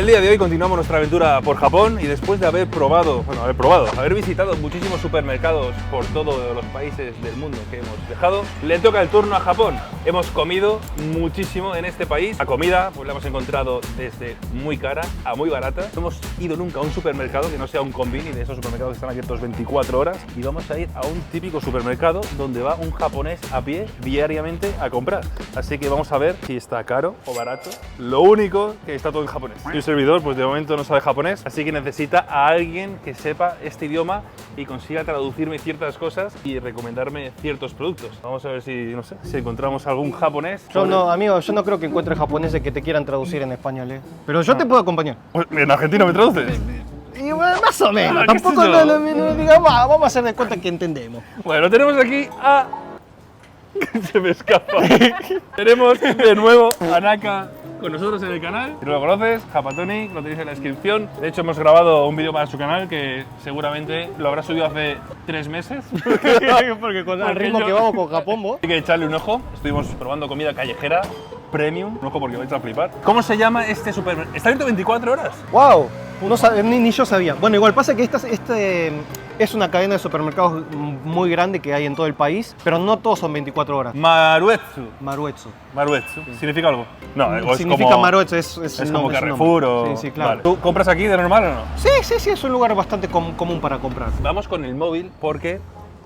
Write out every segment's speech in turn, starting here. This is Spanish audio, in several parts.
el día de hoy continuamos nuestra aventura por Japón y después de haber visitado muchísimos supermercados por todos los países del mundo que hemos dejado, le toca el turno a Japón. Hemos comido muchísimo en este país. La comida pues la hemos encontrado desde muy cara a muy barata. No hemos ido nunca a un supermercado que no sea un combini de esos supermercados que están abiertos 24 horas y vamos a ir a un típico supermercado donde va un japonés a pie diariamente a comprar. Así que vamos a ver si está caro o barato. Lo único que está todo en japonés. Y un servidor pues de momento no sabe japonés, así que necesita a alguien que sepa este idioma y consiga traducirme ciertas cosas y recomendarme ciertos productos. Vamos a ver si, no sé, si encontramos algún japonés. Yo no, amigo, yo no creo que encuentres japoneses que te quieran traducir en español, ¿eh? Pero yo te puedo acompañar. ¿En Argentina me traduces? Y bueno, más o menos. ¿Qué Tampoco sé yo? no digamos, vamos a hacer de cuenta que entendemos. Bueno, tenemos aquí a... Se me escapa. Tenemos de nuevo a Naka con nosotros en el canal. Si no lo conoces, Japatonic, lo tenéis en la descripción. De hecho, hemos grabado un vídeo para su canal que seguramente lo habrá subido hace 3 meses. Porque con el ritmo que vamos con Japón, vos. Hay que echarle un ojo. Estuvimos probando comida callejera, premium. Un ojo porque vais a flipar. ¿Cómo se llama este supermercado? ¿Está abierto 24 horas? ¡Wow! No ni yo sabía. Bueno, igual pasa que este es una cadena de supermercados muy grande que hay en todo el país, pero no todos son 24 horas. Maruetsu. Maruetsu. Maruetsu. ¿Significa algo? No, es Significa como... Maruetsu, es como Carrefour o... Sí, sí, claro. Vale. ¿Tú compras aquí de normal o no? Sí, es un lugar bastante común para comprar. Vamos con el móvil porque...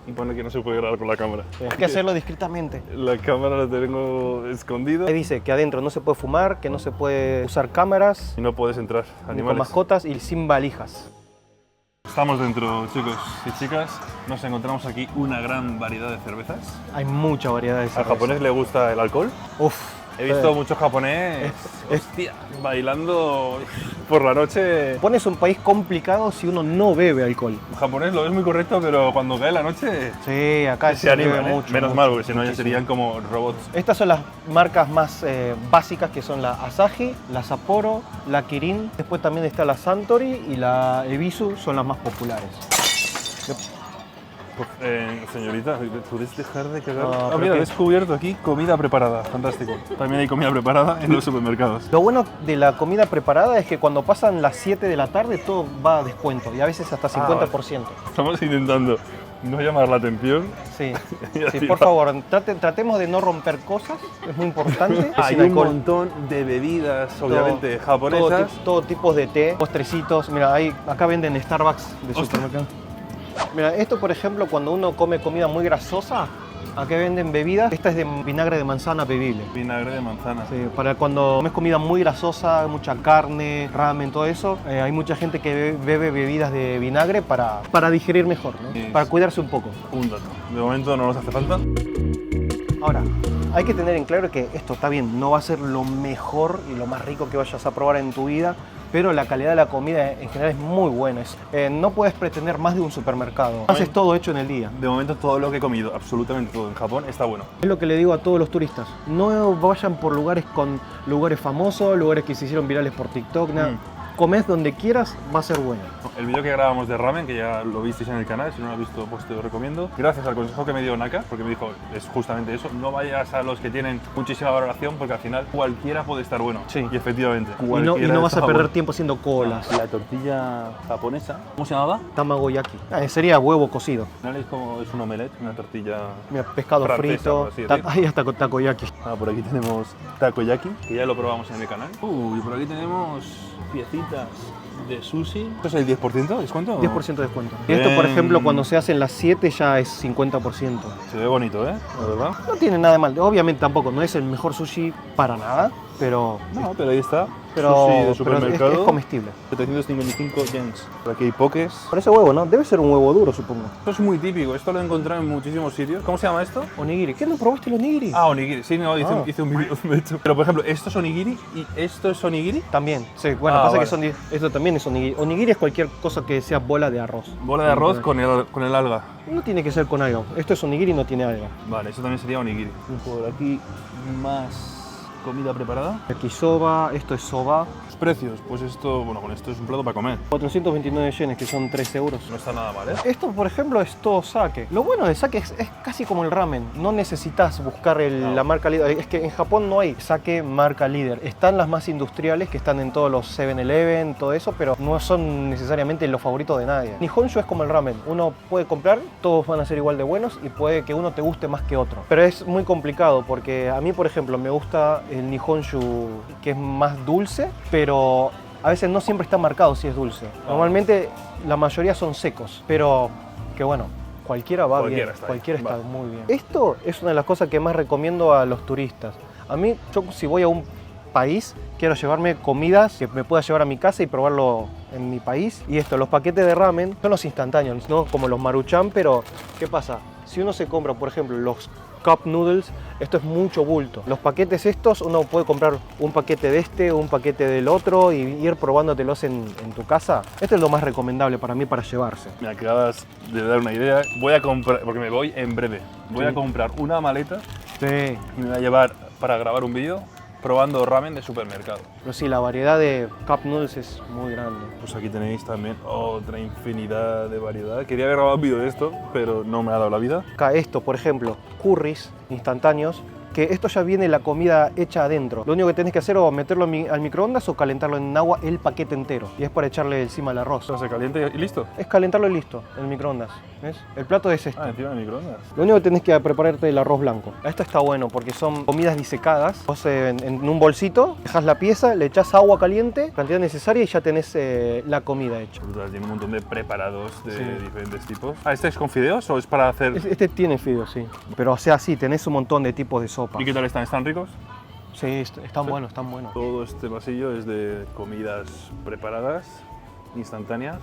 Y pone que no se puede grabar con la cámara. Hay que hacerlo discretamente. La cámara la tengo escondida. Ahí dice que adentro no se puede fumar, que no se puede usar cámaras, Y no puedes entrar, ni con animales. mascotas y sin valijas. Estamos dentro, chicos y chicas. Nos encontramos aquí una gran variedad de cervezas. Hay mucha variedad de ¿Al cerveza. japonés le gusta el alcohol? Uf. He visto muchos japonés hostia, bailando por la noche. Japón es un país complicado si uno no bebe alcohol. El japonés lo es muy correcto, pero cuando cae la noche Sí, acá se animan, bebe mucho. Menos mucho, mal, porque si no ya muchísimo. serían como robots. Estas son las marcas más básicas, que son la Asahi, la Sapporo, la Kirin. Después también está la Suntory y la Ebisu, son las más populares. Señorita, ¿puedes dejar de cagar? No, pero mira, he que- descubierto aquí comida preparada. Fantástico. También hay comida preparada en los supermercados. Lo bueno de la comida preparada es que cuando pasan las 7 de la tarde todo va a descuento y a veces hasta 50%. Estamos intentando no llamar la atención. Sí, Y así sí, por va. favor, tratemos de no romper cosas, es muy importante. Hay Sin un alcohol. montón de bebidas, obviamente, Todo japonesas. todo tipos de té, postrecitos. Mira, acá venden Starbucks de Hostia. supermercado. Mira, esto por ejemplo, cuando uno come comida muy grasosa, acá venden bebidas. Esta es de vinagre de manzana bebible. Vinagre de manzana. Sí, para cuando comes comida muy grasosa, mucha carne, ramen, todo eso, hay mucha gente que bebe bebidas de vinagre para digerir mejor, ¿no? Sí, Para sí. cuidarse un poco. Un dato. De momento no nos hace falta. Ahora, hay que tener en claro que esto está bien, no va a ser lo mejor y lo más rico que vayas a probar en tu vida, pero la calidad de la comida en general es muy buena. No puedes pretender más de un supermercado. Haces todo hecho en el día. De momento todo lo que he comido, absolutamente todo en Japón, está bueno. Es lo que le digo a todos los turistas. No vayan por lugares famosos, lugares que se hicieron virales por TikTok, nada. Comés donde quieras, va a ser bueno. El vídeo que grabamos de ramen, que ya lo visteis en el canal, si no lo habéis visto, pues te lo recomiendo. Gracias al consejo que me dio Naka, porque me dijo, es justamente eso, no vayas a los que tienen muchísima valoración, porque al final cualquiera puede estar bueno. Sí. Y efectivamente. Y cualquiera no vas a está perder bueno. tiempo haciendo colas. La tortilla japonesa, ¿cómo se llamaba? Tamagoyaki. Sería huevo cocido. Al final es como es un omelette, una tortilla. Mira, pescado francesa, frito. por así decirlo. Hay hasta con takoyaki. Por aquí tenemos takoyaki, que ya lo probamos en el canal. Y por aquí tenemos piecitas de sushi. ¿Esto es el 10% de descuento? 10% de descuento. Y esto, por ejemplo, cuando se hacen las 7 ya es 50%. Se ve bonito, ¿eh? La verdad. No tiene nada de mal. Obviamente tampoco, no es el mejor sushi para nada, pero No, pero ahí está. Pero, Sushi de pero supermercado. es comestible. 755 yens. Por aquí hay pokés. Parece huevo, ¿no? Debe ser un huevo duro, supongo. Esto es muy típico, esto lo he encontrado en muchísimos sitios. ¿Cómo se llama esto? Onigiri. ¿Qué no probaste el onigiri? Ah, onigiri. Sí, no, Ah. hice un vídeo de hecho. Pero por ejemplo, esto es onigiri y esto es onigiri. También. Sí, bueno, Ah, pasa vale. que esto también es onigiri. Onigiri es cualquier cosa que sea bola de arroz. Bola de arroz con el alga. No tiene que ser con algo. Esto es onigiri y no tiene algo. Vale, eso también sería onigiri. Y por aquí más comida preparada. Yakisoba, esto es soba. Los precios, pues esto, bueno, con esto es un plato para comer. 429 yenes, que son 3 euros. No está nada mal, ¿eh? Esto, por ejemplo, es todo sake. Lo bueno del sake es casi como el ramen. No necesitas buscar No. la marca líder. Es que en Japón no hay sake marca líder. Están las más industriales que están en todos los 7-Eleven, todo eso, pero no son necesariamente los favoritos de nadie. Nihonshu es como el ramen. Uno puede comprar, todos van a ser igual de buenos y puede que uno te guste más que otro. Pero es muy complicado porque a mí, por ejemplo, me gusta el Nihonshu que es más dulce, pero a veces no siempre está marcado si es dulce. Normalmente la mayoría son secos, pero que bueno, cualquiera va bien, cualquiera está muy bien. Esto es una de las cosas que más recomiendo a los turistas. A mí, yo si voy a un país, quiero llevarme comidas que me pueda llevar a mi casa y probarlo en mi país. Y esto, los paquetes de ramen son los instantáneos, ¿no? Como los Maruchan, pero ¿qué pasa? Si uno se compra, por ejemplo, los cup noodles, esto es mucho bulto. Los paquetes estos, uno puede comprar un paquete de este, un paquete del otro y ir probándotelos en tu casa. Esto es lo más recomendable para mí para llevarse. Me acabas de dar una idea. Voy a comprar, porque me voy en breve, voy a comprar una maleta Sí. y me voy a llevar para grabar un vídeo probando ramen de supermercado. Pero sí, la variedad de cup noodles es muy grande. Pues aquí tenéis también otra infinidad de variedad. Quería haber grabado un vídeo de esto, pero no me ha dado la vida. Acá esto, por ejemplo, curries instantáneos, que esto ya viene la comida hecha adentro. Lo único que tenés que hacer es meterlo al microondas o calentarlo en agua el paquete entero. Y es para echarle encima el arroz. Se caliente y listo. Es calentarlo y listo, en el microondas. ¿Ves? El plato es este. Ah, encima del microondas. Lo único que tenés que prepararte es el arroz blanco. Esto está bueno porque son comidas disecadas. Vos en un bolsito dejas la pieza, le echás agua caliente, cantidad necesaria y ya tenés la comida hecha. Brutal, tiene un montón de preparados de Sí. diferentes tipos. Ah, ¿este es con fideos o es para hacer...? Este tiene fideos, sí. Pero o sea, sí, tenés un montón de tipos de sopa. ¿Y qué tal están? ¿Están ricos? Sí, están buenos, están buenos. Todo este pasillo es de comidas preparadas, instantáneas.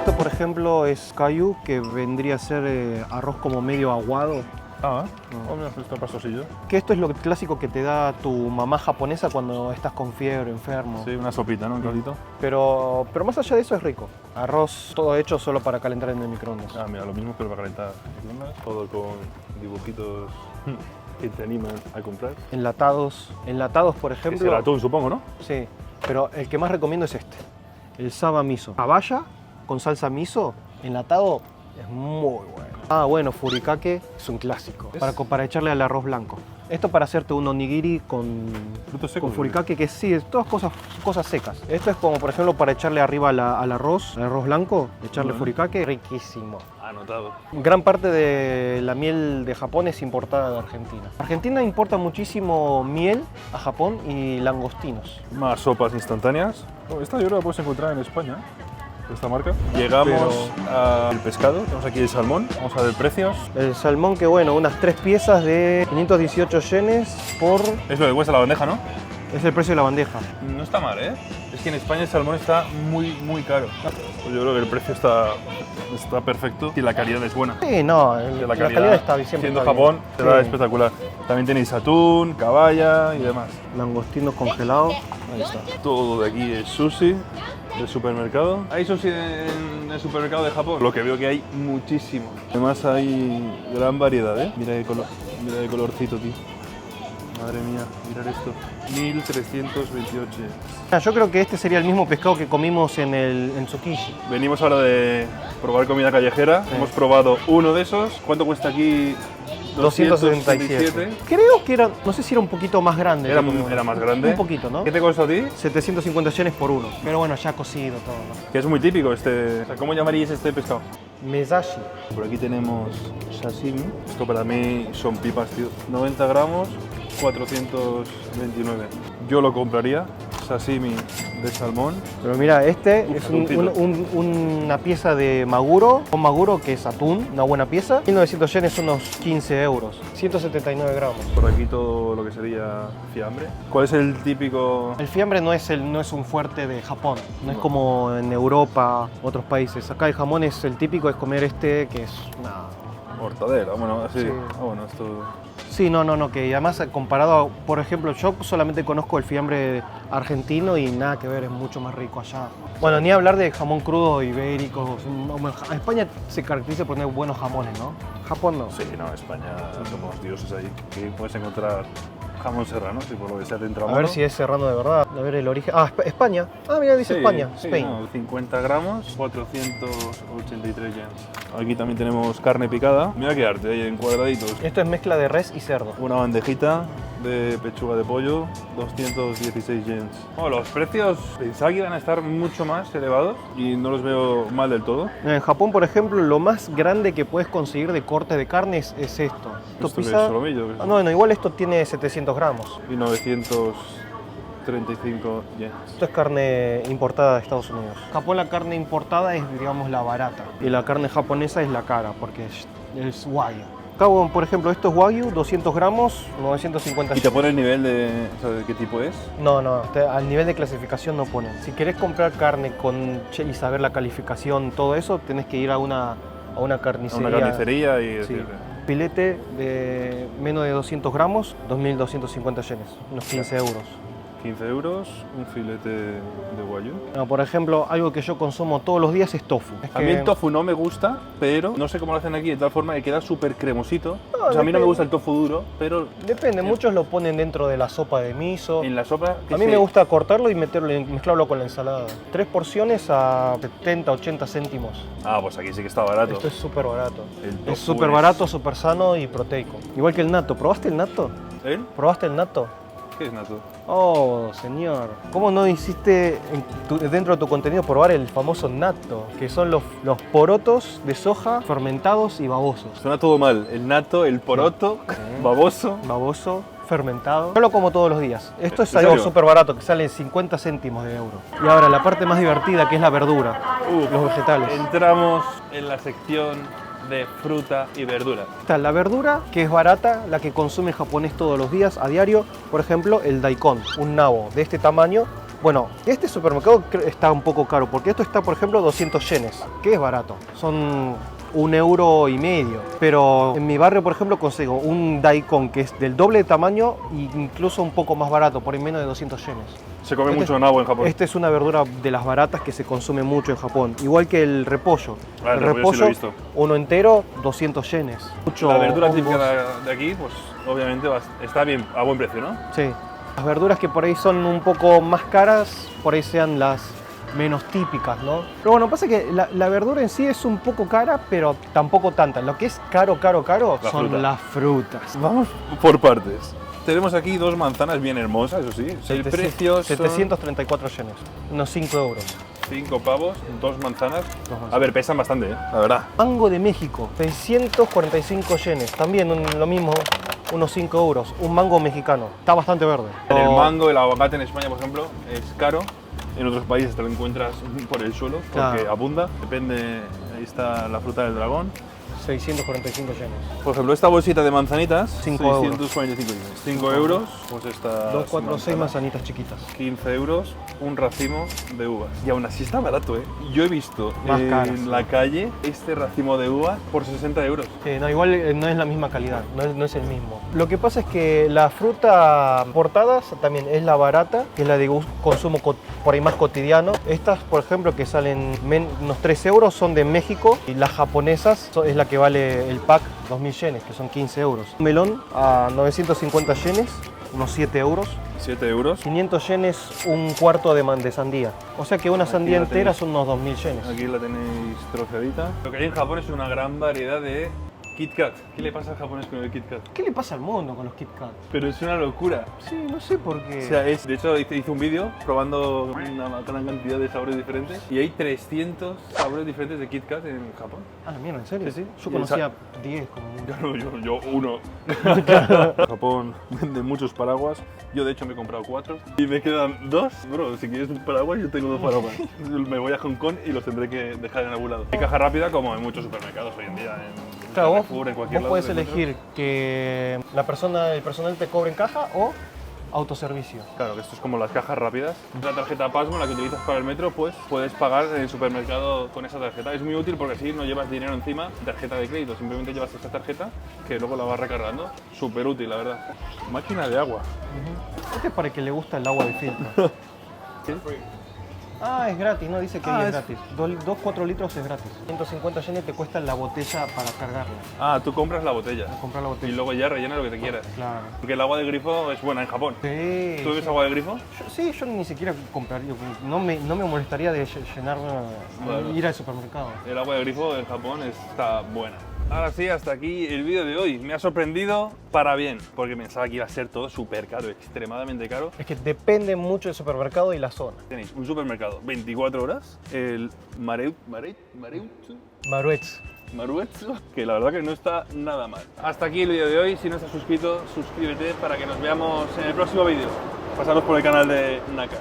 Esto, por ejemplo, es kayu, que vendría a ser arroz como medio aguado. Ah, oh, mira, está pasosillo. Que esto es lo clásico que te da tu mamá japonesa cuando estás con fiebre, enfermo. Sí, una sopita, ¿no? Un caldito. Pero más allá de eso es rico. Arroz todo hecho solo para calentar en el microondas. Ah, mira, lo mismo pero para calentar microondas. Todo con dibujitos que te animan a comprar. Enlatados, por Que ejemplo. será atún, supongo, ¿no? Sí, pero el que más recomiendo es este. El saba miso. Abaya con salsa miso, enlatado, es muy bueno. Ah, bueno, furikake es un clásico. Para echarle al arroz blanco. Esto para hacerte un onigiri con Frutos secos. furikake, que sí, es todas cosas secas. Esto es como, por ejemplo, para echarle arriba al arroz blanco, echarle Bueno. furikake, riquísimo. Anotado. Gran parte de la miel de Japón es importada de Argentina. Argentina importa muchísimo miel a Japón y langostinos. Más sopas instantáneas. Oh, esta yo creo que la puedes encontrar en España, esta marca. Llegamos al pescado, tenemos aquí el salmón, vamos a ver precios. El salmón, que bueno, unas 3 piezas de 518 yenes por... Es lo que cuesta la bandeja, ¿no? Es el precio de la bandeja. No está mal, ¿eh? Es que en España el salmón está muy caro. Pues yo creo que el precio está perfecto y la calidad es buena. Sí, no, Que la calidad está siempre siendo está Japón, bien. será Sí. espectacular. También tenéis atún, caballa y demás. Langostinos congelados. Ahí está. Todo de aquí es sushi del supermercado. ¿Hay sushi en el supermercado de Japón? Lo que veo que hay muchísimo. Además hay gran variedad, ¿eh? Mira qué colorcito, tío. Madre mía, mirad esto. 1328. Yo creo que este sería el mismo pescado que comimos en Tsukiji. Venimos ahora de probar comida callejera. Sí. Hemos probado uno de esos. ¿Cuánto cuesta aquí? 277. Creo que era, no sé si era un poquito más grande. Era, que comimos. era más grande. Un poquito, ¿no? ¿Qué te costó a ti? 750 yenes por uno. Pero bueno, ya cocido todo, ¿no? Que es muy típico este. O sea, ¿cómo llamaríais este pescado? Mesashi. Por aquí tenemos sashimi. Esto para mí son pipas, tío. 90 gramos, 429. Yo lo compraría. Sashimi de salmón. Pero mira, este Uf, es atuncito. una pieza de maguro, un maguro que es atún, una buena pieza. 1900 yenes, unos 15 euros. 179 gramos. Por aquí todo lo que sería fiambre. ¿Cuál es el típico? El fiambre no es un fuerte de Japón, no es como en Europa, otros países. Acá el jamón es el típico, es comer este que es una... Mortadela, bueno, así. Sí. Ah, bueno, esto Sí, no, que además comparado, por ejemplo, yo solamente conozco el fiambre argentino y nada que ver, es mucho más rico allá. Bueno, ni hablar de jamón crudo ibérico. España se caracteriza por tener buenos jamones, ¿no? Japón no. Sí, no, España somos dioses ahí. Aquí puedes encontrar jamón serrano, si por lo que sea te entra A ver si es serrano de verdad. A ver el origen. Ah, España. Ah, mira, dice España. Sí, Spain. no, 50 gramos, 483 yens. Aquí también tenemos carne picada. Mira qué arte, ahí en cuadraditos. Esto es mezcla de res y cerdo. Una bandejita de pechuga de pollo, 216 yens. Bueno, los precios pensaba que iban a estar mucho más elevados y no los veo mal del todo. En Japón, por ejemplo, lo más grande que puedes conseguir de corte de carne es esto. ¿Esto qué es, solomillo? Ah, no, igual esto tiene 700 gramos. Y 935 yens. Esto es carne importada de Estados Unidos. En Japón la carne importada es, digamos, la barata. Y la carne japonesa es la cara, porque es wagyu. Acá, por ejemplo, esto es wagyu, 200 gramos, 950 ¿Y te pone el nivel de, o sea, de qué tipo es? No, al nivel de clasificación no ponen. Si querés comprar carne y saber la calificación, todo eso, tenés que ir a una carnicería. A una carnicería y Sí. decirle. Filete de menos de 200 gramos, 2.250 yenes, unos 15 euros. 15 euros, un filete de wagyu. No, por ejemplo, algo que yo consumo todos los días es tofu. A mí el tofu no me gusta, pero no sé cómo lo hacen aquí, de tal forma que queda súper cremosito. No, O sea, a mí no me depende. gusta el tofu duro, pero Depende, muchos lo ponen dentro de la sopa de miso. en la sopa... A mí me gusta cortarlo y mezclarlo con la ensalada. 3 porciones a 70, 80 céntimos. Ah, pues aquí sí que está barato. Esto es súper barato. El tofu Es súper barato, súper sano y proteico. Igual que el natto. ¿Probaste el natto? ¿Eh? ¿Probaste el natto? ¿Qué es natto? Oh, señor. ¿Cómo no hiciste dentro de tu contenido probar el famoso natto? Que son los porotos de soja fermentados y babosos. Suena todo mal. El natto, el poroto, baboso. Baboso, fermentado. Yo lo como todos los días. Esto es ¿En algo serio? súper barato, que sale 50 céntimos de euro. Y ahora la parte más divertida, que es la verdura, los vegetales. Entramos en la sección de fruta y verdura. Está la verdura, que es barata, la que consume el japonés todos los días, a diario. Por ejemplo, el daikon, un nabo de este tamaño. Bueno, este supermercado está un poco caro, porque esto está, por ejemplo, 200 yenes, que es barato. Son 1,5 euros. Pero en mi barrio, por ejemplo, consigo un daikon que es del doble de tamaño e incluso un poco más barato, por ahí menos de 200 yenes. Se come mucho nabo en Japón. Esta es una verdura de las baratas que se consume mucho en Japón. Igual que el repollo. Ah, el repollo sí lo he visto. uno entero, 200 yenes. Mucho La verdura hongos. típica de aquí, pues obviamente está bien, a buen precio, ¿no? Sí. Las verduras que por ahí son un poco más caras, por ahí sean las menos típicas, ¿no? Pero bueno, pasa que la verdura en sí es un poco cara, pero tampoco tanta. Lo que es caro La son fruta. las frutas. Vamos por partes. Tenemos aquí dos manzanas bien hermosas, eso sí. El precio son 734 yenes, unos 5 euros. 5 pavos, dos manzanas. Dos manzanas. A ver, pesan bastante, la verdad. Mango de México, 645 yenes, también lo mismo, unos 5 euros. Un mango mexicano, está bastante verde. El mango, el aguacate en España, por ejemplo, es caro. En otros países te lo encuentras por el suelo porque Claro. abunda. Depende, ahí está la fruta del dragón. 645 yenes. Por ejemplo, esta bolsita de manzanitas, 5 euros. 645 yenes. 5 euros, pues esta 2, 4, 6 manzanitas chiquitas. 15 euros, un racimo de uvas. Y aún así está barato, ¿eh? Yo he visto Más en caras, sí. la calle este racimo de uvas por 60 euros. No, igual no es la misma calidad, no es el mismo. Lo que pasa es que la fruta importada también es la barata, que es la de consumo por ahí más cotidiano. Estas, por ejemplo, que salen unos 3 euros, son de México, y las japonesas es la que vale el pack 2.000 yenes, que son 15 euros. Un melón a 950 yenes, unos 7 euros. 7 euros. 500 yenes, un cuarto de sandía. O sea que una sandía la entera tenéis. son unos 2.000 yenes. Aquí la tenéis troceadita. Lo que hay en Japón es una gran variedad de Kit Kat. ¿Qué le pasa al japonés con el Kit Kat? ¿Qué le pasa al mundo con los Kit Kat? Pero es una locura. Sí, no sé por qué. O sea, de hecho hice un vídeo probando una gran cantidad de sabores diferentes y hay 300 sabores diferentes de Kit Kat en Japón. Ah, la mierda, ¿en serio? Sí, sí. Yo Y conocía 10 como mucho. Yo uno. Japón vende muchos paraguas. Yo de hecho me he comprado 4 y me quedan 2. Bro, si quieres un paraguas, yo tengo 2 paraguas. Me voy a Hong Kong y los tendré que dejar en algún lado. Hay caja rápida como en muchos supermercados hoy en día. Claro, vos, Carrefour, en cualquier vos lado puedes te encuentras. elegir que el personal te cobre en caja o autoservicio. Claro, que esto es como las cajas rápidas. La tarjeta Pasmo, la que utilizas para el metro, pues puedes pagar en el supermercado con esa tarjeta. Es muy útil porque así no llevas dinero encima, tarjeta de crédito, simplemente llevas esta tarjeta que luego la vas recargando. Súper útil, la verdad. Máquina de agua. Este es para el que le gusta el agua de filtro. ¿Sí? Ah, es gratis, no dice que ahí Ah, es es- gratis. 4 litros es gratis. 150 yenes te cuesta la botella para cargarla. Ah, tú compras la botella Comprar la y botella. luego ya rellena lo que te quieras. Claro. Porque el agua de grifo es buena en Japón. Sí. ¿Tú bebes sí. agua de grifo? Sí, yo ni siquiera compraría, no me molestaría de llenar, Claro. ir al supermercado. El agua de grifo en Japón está buena. Ahora sí, hasta aquí el vídeo de hoy. Me ha sorprendido para bien, porque pensaba que iba a ser todo súper caro, extremadamente caro. Es que depende mucho del supermercado y la zona. Tenéis un supermercado 24 horas, el Maruetsu, que la verdad que no está nada mal. Hasta aquí el vídeo de hoy. Si no estás suscrito, suscríbete para que nos veamos en el próximo vídeo. Pasaros por el canal de Naka.